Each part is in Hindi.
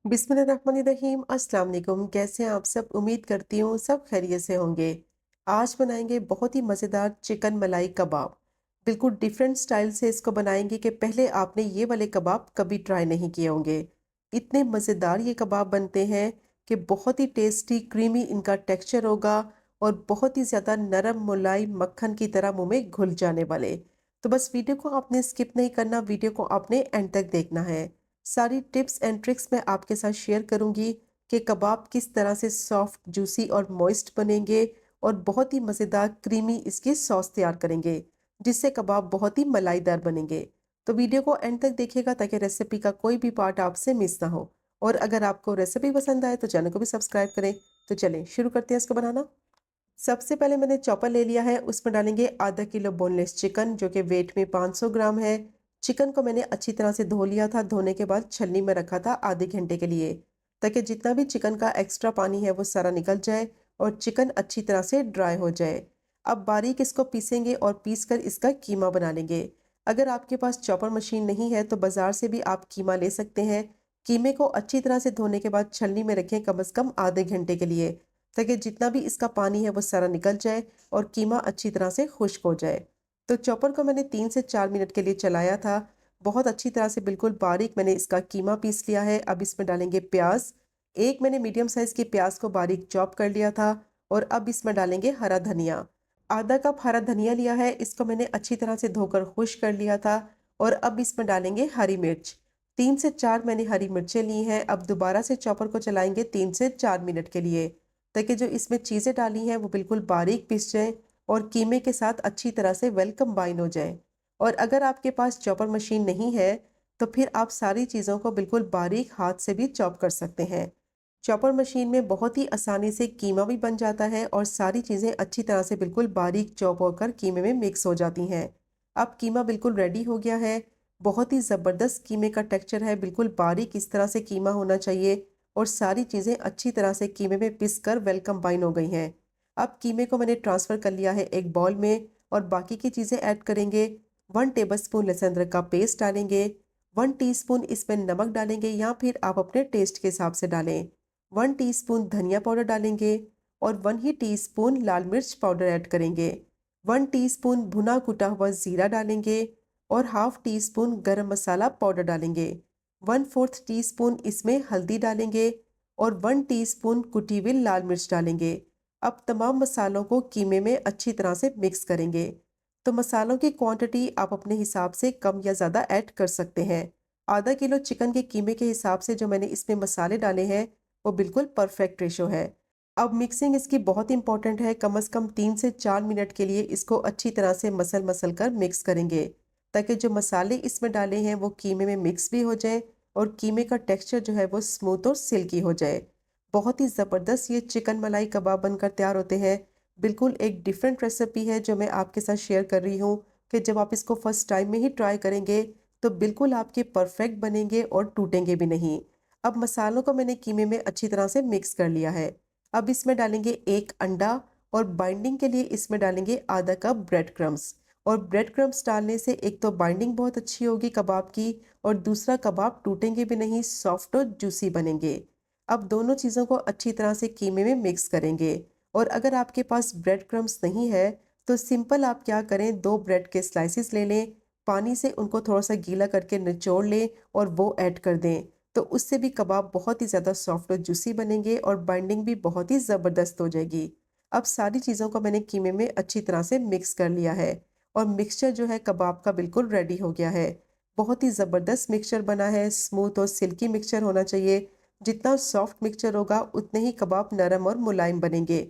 बिस्मिल्लाहिर्रहमानिर्रहीम। अस्सलाम वालेकुम। कैसे हैं आप सब? उम्मीद करती हूँ सब खैरियत से होंगे। आज बनाएंगे बहुत ही मज़ेदार चिकन मलाई कबाब। बिल्कुल डिफरेंट स्टाइल से इसको बनाएंगे कि पहले आपने ये वाले कबाब कभी ट्राई नहीं किए होंगे। इतने मज़ेदार ये कबाब बनते हैं कि बहुत ही टेस्टी क्रीमी इनका टेक्सचर होगा और बहुत ही ज़्यादा नरम मुलाई मक्खन की तरह मुंह में घुल जाने वाले। तो बस वीडियो को आपने स्किप नहीं करना, वीडियो को आपने एंड तक देखना है। सारी टिप्स एंड ट्रिक्स मैं आपके साथ शेयर करूंगी कि कबाब किस तरह से सॉफ्ट, जूसी और मॉइस्ट बनेंगे और बहुत ही मज़ेदार क्रीमी इसकी सॉस तैयार करेंगे, जिससे कबाब बहुत ही मलाईदार बनेंगे। तो वीडियो को एंड तक देखिएगा ताकि रेसिपी का कोई भी पार्ट आपसे मिस ना हो। और अगर आपको रेसिपी पसंद आए तो चैनल को भी सब्सक्राइब करें। तो चलें शुरू करते हैं इसको बनाना। सबसे पहले मैंने चॉपर ले लिया है, उसमें डालेंगे आधा किलो बोनलेस चिकन जो कि वेट में 500 ग्राम है। चिकन को मैंने अच्छी तरह से धो लिया था, धोने के बाद छलनी में रखा था आधे घंटे के लिए, ताकि जितना भी चिकन का एक्स्ट्रा पानी है वो सारा निकल जाए और चिकन अच्छी तरह से ड्राई हो जाए। अब बारीक इसको पीसेंगे और पीस कर इसका कीमा बना लेंगे। अगर आपके पास चॉपर मशीन नहीं है तो बाजार से भी आप कीमा ले सकते हैं। कीमे को अच्छी तरह से धोने के बाद छलनी में रखें कम से कम आधे घंटे के लिए, ताकि जितना भी इसका पानी है वो सारा निकल जाए और कीमा अच्छी तरह से खुश्क हो जाए। तो चॉपर को मैंने 3 से 4 मिनट के लिए चलाया था। बहुत अच्छी तरह से बिल्कुल बारीक मैंने इसका कीमा पीस लिया है। अब इसमें डालेंगे प्याज। एक मैंने मीडियम साइज़ की प्याज को बारीक चॉप कर लिया था। और अब इसमें डालेंगे हरा धनिया। आधा कप हरा धनिया लिया है, इसको मैंने अच्छी तरह से धोकर खुश्क कर लिया था। और अब इसमें डालेंगे हरी मिर्च। 3 से 4 मैंने हरी मिर्चें ली हैं। अब दोबारा से चॉपर को चलाएंगे 3 से 4 मिनट के लिए, ताकि जो इसमें चीज़ें डाली हैं वो बिल्कुल बारीक पिस जाएँ और कीमे के साथ अच्छी तरह से वेल कंबाइन हो जाए। और अगर आपके पास चॉपर मशीन नहीं है तो फिर आप सारी चीज़ों को बिल्कुल बारीक हाथ से भी चॉप कर सकते हैं। चॉपर मशीन में बहुत ही आसानी से कीमा भी बन जाता है और सारी चीज़ें अच्छी तरह से बिल्कुल बारीक चॉप होकर कीमे में मिक्स हो जाती हैं। अब कीमा बिल्कुल रेडी हो गया है। बहुत ही ज़बरदस्त कीमे का टेक्सचर है, बिल्कुल बारीक इस तरह से कीमा होना चाहिए और सारी चीज़ें अच्छी तरह से कीमे में पिस कर वेल कंबाइन हो गई हैं। अब कीमे को मैंने ट्रांसफ़र कर लिया है एक बाउल में और बाकी की चीज़ें ऐड करेंगे। 1 टेबलस्पून लहसुन अदरक का पेस्ट डालेंगे। 1 टीस्पून इसमें नमक डालेंगे या फिर आप अपने टेस्ट के हिसाब से डालें। 1 टीस्पून धनिया पाउडर डालेंगे और 1 ही टीस्पून लाल मिर्च पाउडर ऐड करेंगे। 1 टीस्पून भुना कुटा हुआ ज़ीरा डालेंगे और हाफ टी स्पून गरम मसाला पाउडर डालेंगे। 1/4 टीस्पून इसमें हल्दी डालेंगे और 1 टीस्पून कुटी हुई लाल मिर्च डालेंगे। अब तमाम मसालों को कीमे में अच्छी तरह से मिक्स करेंगे। तो मसालों की क्वांटिटी आप अपने हिसाब से कम या ज़्यादा ऐड कर सकते हैं। आधा किलो चिकन के कीमे के हिसाब से जो मैंने इसमें मसाले डाले हैं वो बिल्कुल परफेक्ट रेशो है। अब मिक्सिंग इसकी बहुत इंपॉर्टेंट है। कम से कम 3 से 4 मिनट के लिए इसको अच्छी तरह से मसल मसल कर मिक्स करेंगे, ताकि जो मसाले इसमें डाले हैं वो कीमे में मिक्स भी हो जाए और कीमे का टेक्सचर जो है वो स्मूथ और सिल्की हो जाए। बहुत ही ज़बरदस्त ये चिकन मलाई कबाब बनकर तैयार होते हैं। बिल्कुल एक डिफरेंट रेसिपी है जो मैं आपके साथ शेयर कर रही हूँ कि जब आप इसको फर्स्ट टाइम में ही ट्राई करेंगे तो बिल्कुल आपके परफेक्ट बनेंगे और टूटेंगे भी नहीं। अब मसालों को मैंने कीमे में अच्छी तरह से मिक्स कर लिया है। अब इसमें डालेंगे 1 अंडा और बाइंडिंग के लिए इसमें डालेंगे आधा कप ब्रेड क्रम्स। और ब्रेड क्रम्स डालने से एक तो बाइंडिंग बहुत अच्छी होगी कबाब की और दूसरा कबाब टूटेंगे भी नहीं, सॉफ्ट और जूसी बनेंगे। अब दोनों चीज़ों को अच्छी तरह से कीमे में मिक्स करेंगे। और अगर आपके पास ब्रेड क्रम्स नहीं है तो सिंपल आप क्या करें, 2 ब्रेड के स्लाइसिस ले लें, पानी से उनको थोड़ा सा गीला करके निचोड़ लें और वो ऐड कर दें। तो उससे भी कबाब बहुत ही ज़्यादा सॉफ्ट और जूसी बनेंगे और बाइंडिंग भी बहुत ही ज़बरदस्त हो जाएगी। अब सारी चीज़ों को मैंने कीमे में अच्छी तरह से मिक्स कर लिया है और मिक्सचर जो है कबाब का बिल्कुल रेडी हो गया है। बहुत ही ज़बरदस्त मिक्सचर बना है, स्मूथ और सिल्की मिक्सचर होना चाहिए। जितना सॉफ्ट मिक्सचर होगा उतने ही कबाब नरम और मुलायम बनेंगे।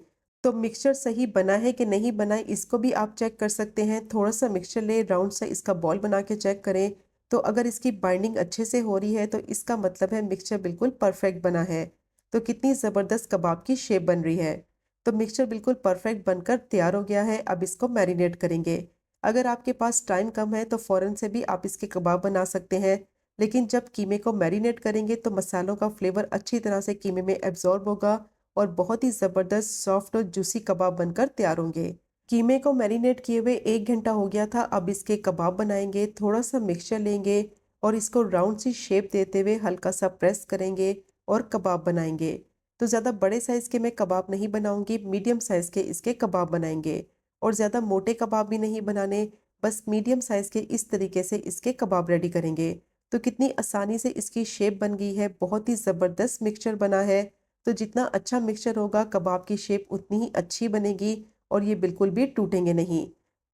तो मिक्सचर सही बना है कि नहीं बना है इसको भी आप चेक कर सकते हैं। थोड़ा सा मिक्सचर ले, राउंड सा इसका बॉल बना के चेक करें। तो अगर इसकी बाइंडिंग अच्छे से हो रही है तो इसका मतलब है मिक्सचर बिल्कुल परफेक्ट बना है। तो कितनी ज़बरदस्त कबाब की शेप बन रही है। तो मिक्सचर बिल्कुल परफेक्ट बनकर तैयार हो गया है। अब इसको मैरिनेट करेंगे। अगर आपके पास टाइम कम है तो फ़ौरन से भी आप इसके कबाब बना सकते हैं। लेकिन जब कीमे को मैरिनेट करेंगे तो मसालों का फ्लेवर अच्छी तरह से कीमे में एब्जॉर्ब होगा और बहुत ही ज़बरदस्त सॉफ्ट और जूसी कबाब बनकर तैयार होंगे। कीमे को मैरिनेट किए हुए 1 घंटा हो गया था। अब इसके कबाब बनाएंगे। थोड़ा सा मिक्सचर लेंगे और इसको राउंड सी शेप देते हुए हल्का सा प्रेस करेंगे और कबाब बनाएंगे। तो ज़्यादा बड़े साइज़ के मैं कबाब नहीं बनाऊंगी, मीडियम साइज़ के इसके कबाब बनाएंगे। और ज़्यादा मोटे कबाब भी नहीं बनाने, बस मीडियम साइज़ के इस तरीके से इसके कबाब रेडी करेंगे। तो कितनी आसानी से इसकी शेप बन गई है, बहुत ही ज़बरदस्त मिक्सचर बना है। तो जितना अच्छा मिक्सचर होगा कबाब की शेप उतनी ही अच्छी बनेगी और ये बिल्कुल भी टूटेंगे नहीं।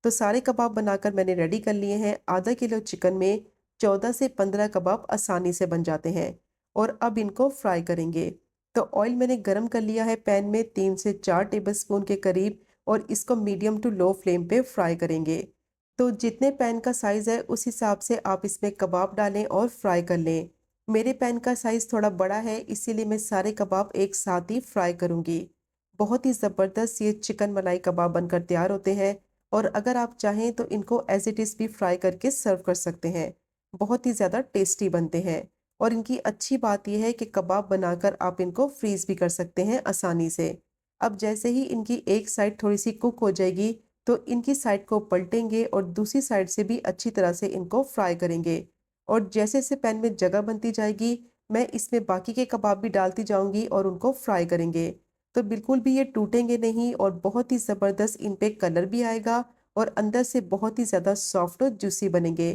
तो सारे कबाब बनाकर मैंने रेडी कर लिए हैं। आधा किलो चिकन में 14 से 15 कबाब आसानी से बन जाते हैं। और अब इनको फ्राई करेंगे। तो ऑयल मैंने गरम कर लिया है पैन में 3 से 4 टेबलस्पून के करीब, और इसको मीडियम टू लो फ्लेम पे फ्राई करेंगे। तो जितने पैन का साइज़ है उस हिसाब से आप इसमें कबाब डालें और फ्राई कर लें। मेरे पैन का साइज़ थोड़ा बड़ा है, इसीलिए मैं सारे कबाब एक साथ ही फ्राई करूंगी। बहुत ही ज़बरदस्त ये चिकन मलाई कबाब बनकर तैयार होते हैं। और अगर आप चाहें तो इनको एज इट इज़ भी फ्राई करके सर्व कर सकते हैं। बहुत ही ज़्यादा टेस्टी बनते हैं। और इनकी अच्छी बात यह है कि कबाब बनाकर आप इनको फ्रीज़ भी कर सकते हैं आसानी से। अब जैसे ही इनकी एक साइड थोड़ी सी कुक हो जाएगी, तो इनकी साइड को पलटेंगे और दूसरी साइड से भी अच्छी तरह से इनको फ्राई करेंगे। और जैसे जैसे पैन में जगह बनती जाएगी, मैं इसमें बाकी के कबाब भी डालती जाऊंगी और उनको फ्राई करेंगे। तो बिल्कुल भी ये टूटेंगे नहीं और बहुत ही ज़बरदस्त इन पे कलर भी आएगा और अंदर से बहुत ही ज़्यादा सॉफ्ट और जूसी बनेंगे।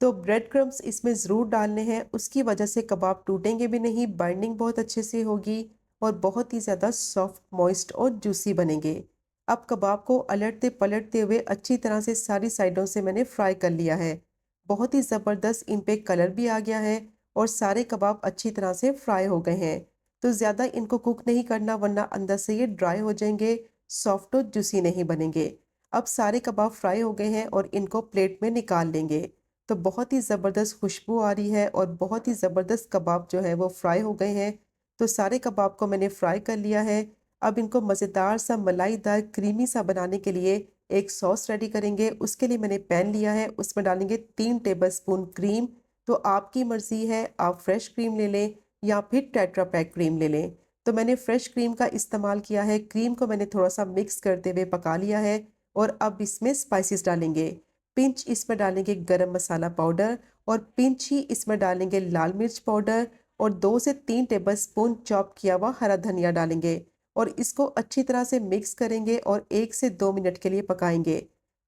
तो ब्रेड क्रम्स इसमें ज़रूर डालने हैं, उसकी वजह से कबाब टूटेंगे भी नहीं, बाइंडिंग बहुत अच्छे से होगी और बहुत ही ज़्यादा सॉफ्ट, मॉइस्ट और जूसी बनेंगे। अब कबाब को अलटते पलटते हुए अच्छी तरह से सारी साइडों से मैंने फ्राई कर लिया है। बहुत ही ज़बरदस्त इन पे कलर भी आ गया है और सारे कबाब अच्छी तरह से फ्राई हो गए हैं। तो ज़्यादा इनको कुक नहीं करना, वरना अंदर से ये ड्राई हो जाएंगे, सॉफ्ट और जूसी नहीं बनेंगे। अब सारे कबाब फ्राई हो गए हैं और इनको प्लेट में निकाल लेंगे। तो बहुत ही ज़बरदस्त खुशबू आ रही है और बहुत ही ज़बरदस्त कबाब जो है वो फ्राई हो गए हैं। तो सारे कबाब को मैंने फ्राई कर लिया है। अब इनको मज़ेदार सा मलाईदार क्रीमी सा बनाने के लिए एक सॉस रेडी करेंगे। उसके लिए मैंने पैन लिया है, उसमें डालेंगे 3 टेबलस्पून क्रीम। तो आपकी मर्ज़ी है, आप फ्रेश क्रीम ले लें या फिर टेट्रा पैक क्रीम ले लें। तो मैंने फ्रेश क्रीम का इस्तेमाल किया है। क्रीम को मैंने थोड़ा सा मिक्स करते हुए पका लिया है। और अब इसमें स्पाइसेस डालेंगे। पिंच इसमें डालेंगे गरम मसाला पाउडर, और पिंच ही इसमें डालेंगे लाल मिर्च पाउडर, और 2 से 3 टेबलस्पून चॉप किया हुआ हरा धनिया डालेंगे। और इसको अच्छी तरह से मिक्स करेंगे और 1 से 2 मिनट के लिए पकाएंगे,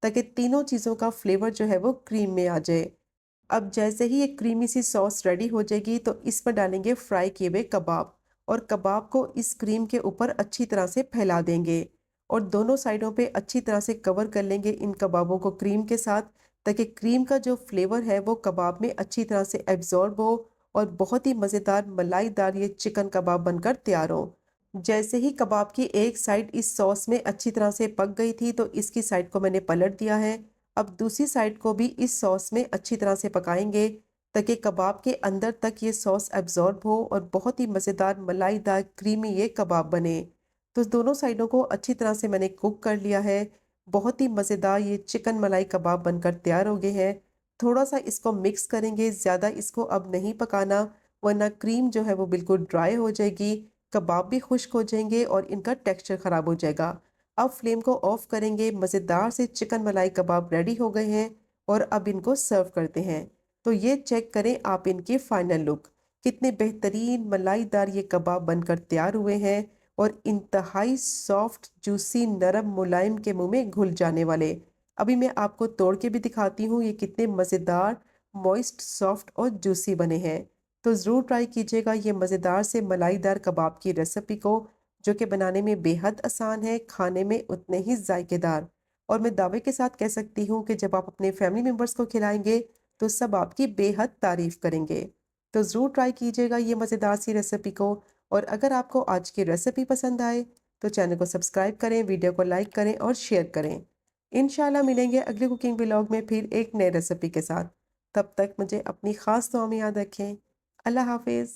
ताकि तीनों चीज़ों का फ्लेवर जो है वो क्रीम में आ जाए। अब जैसे ही ये क्रीमी सी सॉस रेडी हो जाएगी, तो इस पर डालेंगे फ्राई किए हुए कबाब, और कबाब को इस क्रीम के ऊपर अच्छी तरह से फैला देंगे। और दोनों साइडों पे अच्छी तरह से कवर कर लेंगे इन कबाबों को क्रीम के साथ, ताकि क्रीम का जो फ्लेवर है वो कबाब में अच्छी तरह से एब्जॉर्ब हो और बहुत ही मज़ेदार मलाईदार ये चिकन कबाब बनकर तैयार हो। जैसे ही कबाब की एक साइड इस सॉस में अच्छी तरह से पक गई थी, तो इसकी साइड को मैंने पलट दिया है। अब दूसरी साइड को भी इस सॉस में अच्छी तरह से पकाएंगे, ताकि कबाब के अंदर तक ये सॉस एब्जॉर्ब हो और बहुत ही मज़ेदार मलाईदार क्रीमी ये कबाब बने। तो दोनों साइडों को अच्छी तरह से मैंने कुक कर लिया है। बहुत ही मज़ेदार ये चिकन मलाई कबाब बनकर तैयार हो गए हैं। थोड़ा सा इसको मिक्स करेंगे, ज़्यादा इसको अब नहीं पकाना, वरना क्रीम जो है वो बिल्कुल ड्राई हो जाएगी, कबाब भी खुश्क हो जाएंगे और इनका टेक्सचर ख़राब हो जाएगा। अब फ्लेम को ऑफ करेंगे। मज़ेदार से चिकन मलाई कबाब रेडी हो गए हैं और अब इनको सर्व करते हैं। तो ये चेक करें आप इनकी फाइनल लुक, कितने बेहतरीन मलाईदार ये कबाब बनकर तैयार हुए हैं और इंतहाई सॉफ्ट, जूसी, नरम, मुलायम, के मुंह में घुल जाने वाले। अभी मैं आपको तोड़ के भी दिखाती हूँ ये कितने मज़ेदार, मॉइस्ट, सॉफ्ट और जूसी बने हैं। तो ज़रूर ट्राई कीजिएगा ये मज़ेदार से मलाईदार कबाब की रेसिपी को, जो कि बनाने में बेहद आसान है, खाने में उतने ही जायकेदार। और मैं दावे के साथ कह सकती हूँ कि जब आप अपने फैमिली मेम्बर्स को खिलाएंगे, तो सब आपकी बेहद तारीफ़ करेंगे। तो ज़रूर ट्राई कीजिएगा ये मज़ेदार सी रेसिपी को। और अगर आपको आज की रेसिपी पसंद आए, तो चैनल को सब्सक्राइब करें, वीडियो को लाइक करें और शेयर करें। इंशाल्लाह मिलेंगे अगले कुकिंग व्लॉग में फिर एक नए रेसिपी के साथ। तब तक मुझे अपनी ख़ास दुआ में याद रखें। अल्लाह हाफ़िज़।